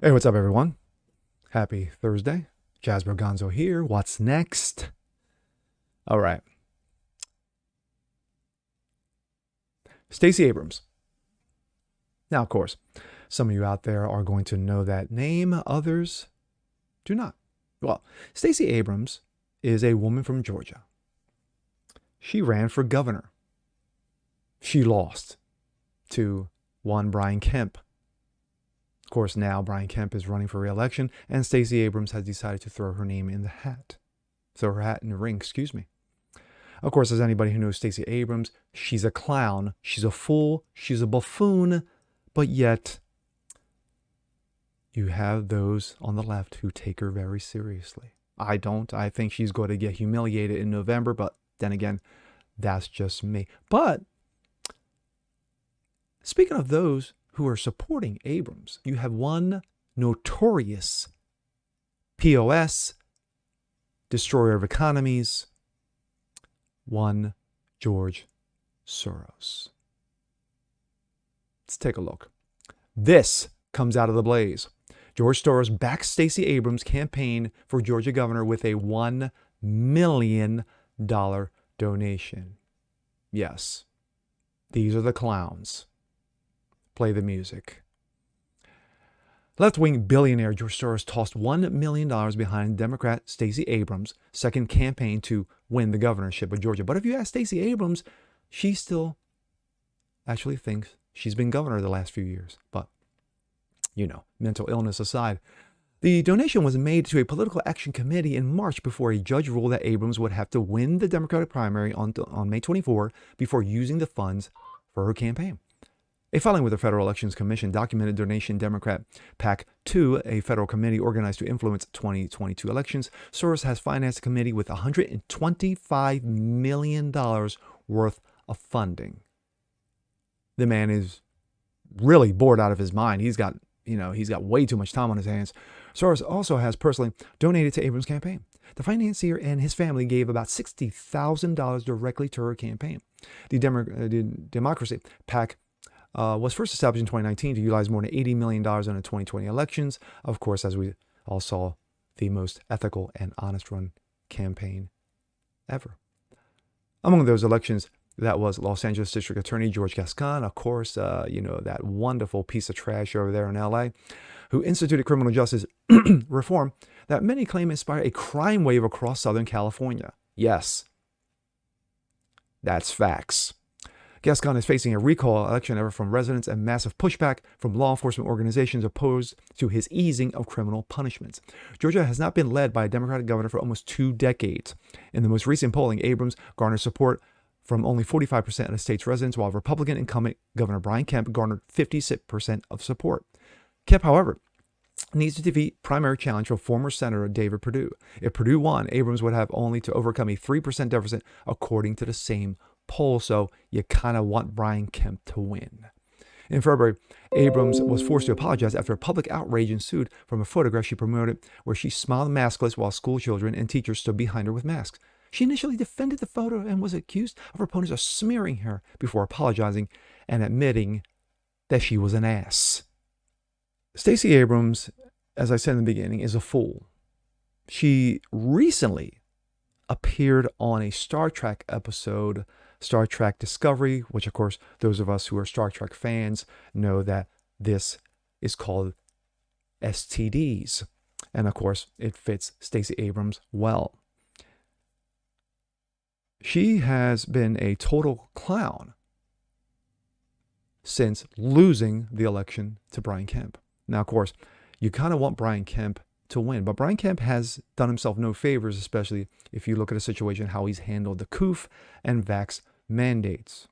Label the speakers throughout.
Speaker 1: Hey, what's up, everyone? Happy Thursday. Jasper Gonzo here. What's next? All right. Stacey Abrams. Now, of course, some of you out there are going to know that name, others do not. Well, Stacey Abrams is a woman from Georgia. She ran for governor. She lost to one Brian Kemp. Of course, now Brian Kemp is running for re-election, and Stacey Abrams has decided to throw her name in the hat. Throw her hat in the ring, excuse me. Of course, as anybody who knows Stacey Abrams, she's a clown, she's a fool, she's a buffoon, but yet you have those on the left who take her very seriously. I don't. I think she's going to get humiliated in November, but then again, that's just me. But speaking of those who are supporting Abrams, you have one notorious POS, destroyer of economies, one George Soros. Let's take a look. This comes out of the blaze. George Soros backs Stacey Abrams' campaign for Georgia governor with a $1 million donation. Yes, these are the clowns. Play the music. Left-wing billionaire George Soros tossed $1 million behind Democrat Stacey Abrams' second campaign to win the governorship of Georgia. But if you ask Stacey Abrams, she still actually thinks she's been governor the last few years. But, you know, mental illness aside, the donation was made to a political action committee in March before a judge ruled that Abrams would have to win the Democratic primary on May 24 before using the funds for her campaign. A filing with the Federal Elections Commission documented donation Democrat PAC to a federal committee organized to influence 2022 elections. Soros has financed the committee with $125 million worth of funding. The man is really bored out of his mind. He's got way too much time on his hands. Soros also has personally donated to Abrams' campaign. The financier and his family gave about $60,000 directly to her campaign. The Democracy PAC was first established in 2019 to utilize more than $80 million in the 2020 elections. Of course, as we all saw, the most ethical and honest run campaign ever. Among those elections, that was Los Angeles District Attorney George Gascon, of course, that wonderful piece of trash over there in LA, who instituted criminal justice reform that many claim inspired a crime wave across Southern California. Yes, that's facts. Gascon is facing a recall election effort from residents and massive pushback from law enforcement organizations opposed to his easing of criminal punishments. Georgia has not been led by a Democratic governor for almost 2 decades. In the most recent polling, Abrams garnered support from only 45% of the state's residents, while Republican incumbent Governor Brian Kemp garnered 56% of support. Kemp, however, needs to defeat primary challenge from former Senator David Perdue. If Perdue won, Abrams would have only to overcome a 3% deficit according to the same poll, so you kind of want Brian Kemp to win. In February, Abrams was forced to apologize after a public outrage ensued from a photograph she promoted where she smiled maskless while school children and teachers stood behind her with masks. She initially defended the photo and was accused of her opponents of smearing her before apologizing and admitting that she was an ass. Stacey Abrams, as I said in the beginning, is a fool. She recently appeared on a Star Trek episode, Star Trek Discovery, which of course those of us who are Star Trek fans know that this is called STDs. And of course it fits Stacey Abrams well. She has been a total clown since losing the election to Brian Kemp. Now, of course, you kind of want Brian Kemp to win, but Brian Kemp has done himself no favors, especially if you look at a situation how he's handled the COOF and vax mandates.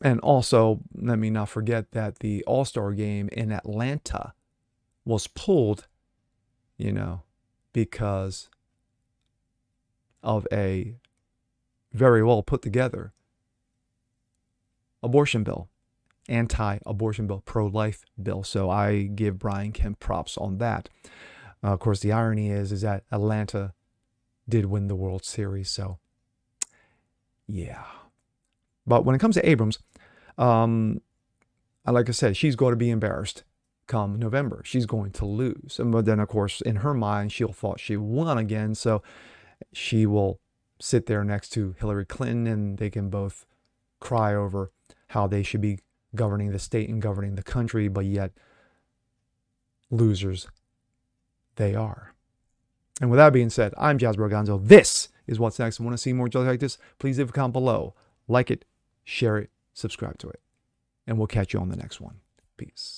Speaker 1: And also, let me not forget that the All-Star game in Atlanta was pulled, because of a very well put together abortion bill, anti-abortion bill, pro-life bill. So I give Brian Kemp props on that. Of course, the irony is that Atlanta did win the World Series. So, yeah. But when it comes to Abrams, like I said, she's going to be embarrassed come November. She's going to lose. But then, of course, in her mind, she'll thought she won again. So she will sit there next to Hillary Clinton and they can both cry over how they should be governing the state and governing the country, but yet losers they are. And with that being said, I'm Jasper Gonzo. This is What's Next. I want to see more jokes like this. Please leave a comment below. Like it, share it, subscribe to it. And we'll catch you on the next one. Peace.